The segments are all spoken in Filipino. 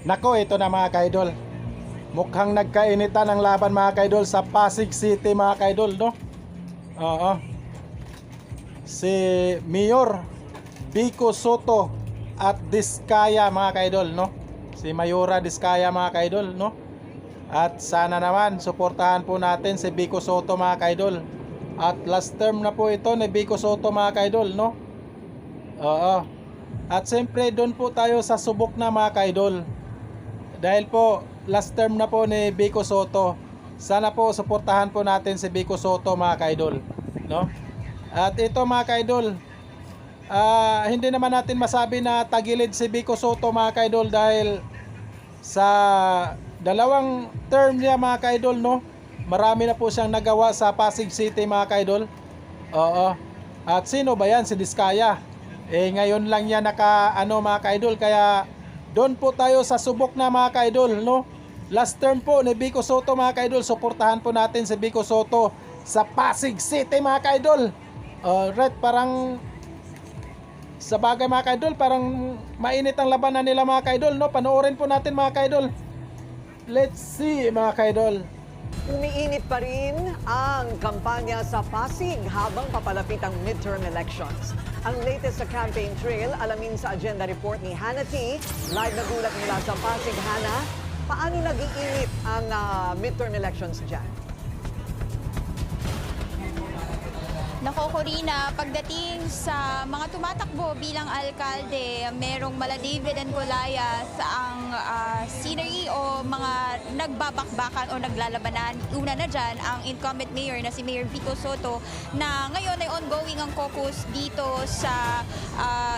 Nako, ito na mga kaidol. Mukhang nagkainitan ang laban mga kaidol sa Pasig City mga kaidol, no? Oo. Si Mayor Vico Soto at Diskaya mga kaidol, no? Si Mayora Diskaya mga kaidol, no? At sana naman suportahan po natin si Vico Soto mga kaidol. At last term na po ito ni Vico Soto mga kaidol, no? Oo. At siyempre doon po tayo sa subok na mga kaidol. Dahil po last term na po ni Vico Soto. Sana po suportahan po natin si Vico Soto mga kaidol, no? At ito mga kaidol, hindi naman natin masabi na tagilid si Vico Soto mga kaidol dahil sa dalawang term niya mga kaidol, no? Marami na po siyang nagawa sa Pasig City mga kaidol. Oo. At sino ba yan? Si Diskaya. Ngayon lang niya mga kaidol, kaya doon po tayo sa subok na mga kaidol, no? Last term po ni Vico Soto mga kaidol, suportahan po natin si Vico Soto sa Pasig City mga kaidol. Right, parang sa bagay mga kaidol, parang mainit ang labanan nila mga kaidol, no? Panoorin po natin mga kaidol. Let's see mga kaidol. Umiinit pa rin ang kampanya sa Pasig habang papalapit ang midterm elections. Ang latest sa campaign trail, alamin sa agenda report ni Hannah T. Live na gulat mula sa Pasig. Hannah, paano nag-iinit ang midterm elections dyan? Nako, Corina, pagdating sa mga tumatakbo bilang alkalde, merong mala David and Goliath ang scenery o mga nagbabakbakan o naglalabanan. Una na dyan, ang incumbent mayor na si Mayor Vico Soto na ngayon ay ongoing ang caucus dito sa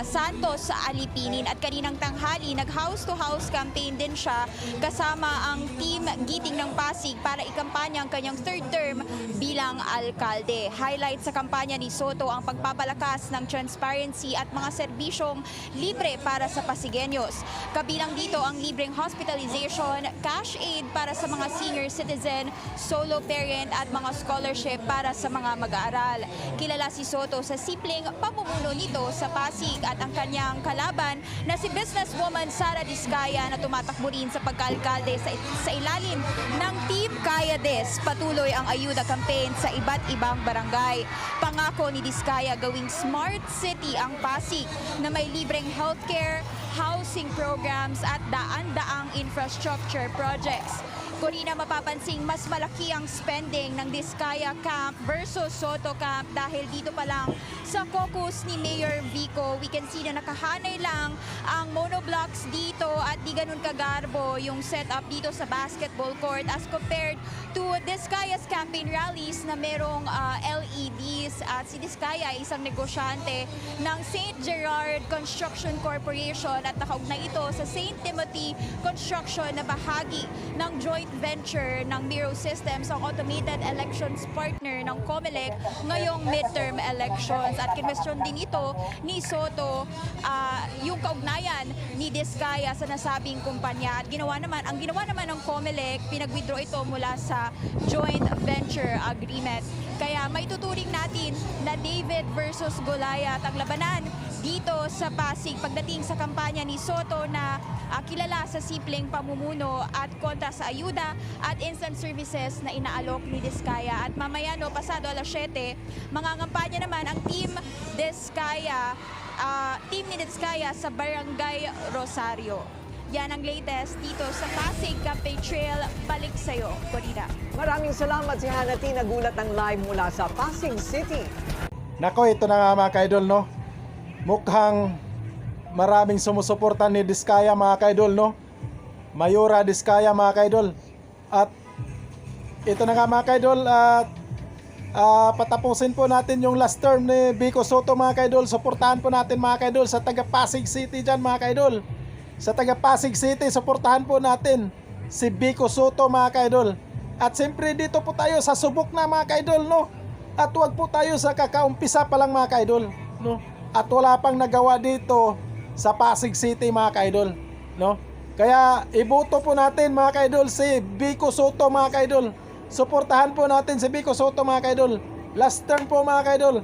Santos sa Alipinin. At kaninang tanghali, nag-house-to-house campaign din siya kasama ang team Giting ng Pasig para ikampanya ang kanyang third term bilang alkalde. Highlight sa kampanya ni Soto ang pagpapalakas ng transparency at mga serbisyong libre para sa Pasigueños. Kabilang dito ang libreng hospitalization, cash aid para sa mga senior citizen, solo parent at mga scholarship para sa mga mag-aaral. Kilala si Soto sa simpleng pamumuno nito sa Pasig at ang kanyang kalaban na si businesswoman Sara Diskaya na tumatakbo rin sa pagkaalkalde sa ilalim ng Team Kaya Des. Patuloy ang ayuda campaign sa iba't ibang barangay. Pangako ni Diskaya gawing smart city ang Pasig na may libreng healthcare, housing programs at daan-daang infrastructure projects. Corina, mapapansing mas malaki ang spending ng Diskaya camp versus Soto camp dahil dito pa lang sa caucus ni Mayor Vico, we can see na nakahanay lang ang monoblocks dito at di ganun kagarbo yung setup dito sa basketball court as compared to Diskaya's campaign rallies na merong LEDs at si Diskaya ay isang negosyante ng St. Gerard Construction Corporation at nakaugnay ito sa St. Timothy Construction na bahagi ng joint venture ng Miro Systems, ang automated elections partner ng COMELEC ngayong midterm elections. At kinwestiyon din ito ni Soto yung kaugnayan ni Diskaya sa nasabing kumpanya. At ang ginawa naman ng COMELEC, pinag-withdraw ito mula sa joint venture agreement. Kaya may tuturing natin na David versus Goliath ang labanan dito sa Pasig pagdating sa kampanya ni Soto na kilala sa simpleng pamumuno at kontra sa ayuda at instant services na inaalok ni Diskaya. At mamaya pasado alas 7, mangangampanya naman ang team ni Diskaya sa Barangay Rosario. Yan ang latest dito sa Pasig Campaign Trail. Balik sa'yo, Corina. Maraming salamat si Hannah T. Nagulat ang live mula sa Pasig City. Nako, ito na nga mga kaidol, no? Mukhang maraming sumusuporta ni Diskaya mga kaidol, no? Mayora Diskaya mga kaidol. At ito na nga mga kaidol, patapusin po natin yung last term ni Vico Soto mga kaidol. Suportahan po natin mga kaidol sa taga Pasig City dyan mga kaidol. Sa taga Pasig City, suportahan po natin si Vico Soto mga kaidol. At siyempre dito po tayo sa subok na mga kaidol, no? At huwag po tayo sa kakaumpisa pa lang mga kaidol, no? At wala pang nagawa dito sa Pasig City mga kaidol, no? Kaya iboto po natin mga kaidol si Vico Soto mga kaidol. Suportahan po natin si Vico Soto mga kaidol. Last term po mga kaidol.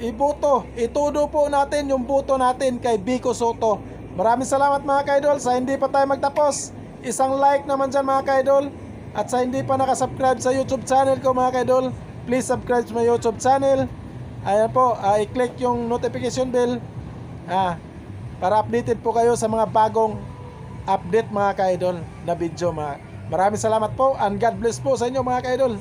Iboto, itudo po natin yung boto natin kay Vico Soto Maraming salamat mga ka-idol. Sa hindi pa tayo magtapos, isang like naman dyan mga ka-idol. At sa hindi pa nakasubscribe sa YouTube channel ko mga ka-idol, please subscribe sa my YouTube channel. Ayan po, i-click yung notification bell para updated po kayo sa mga bagong update mga ka-idol na video. Maraming salamat po and God bless po sa inyo mga ka-idol.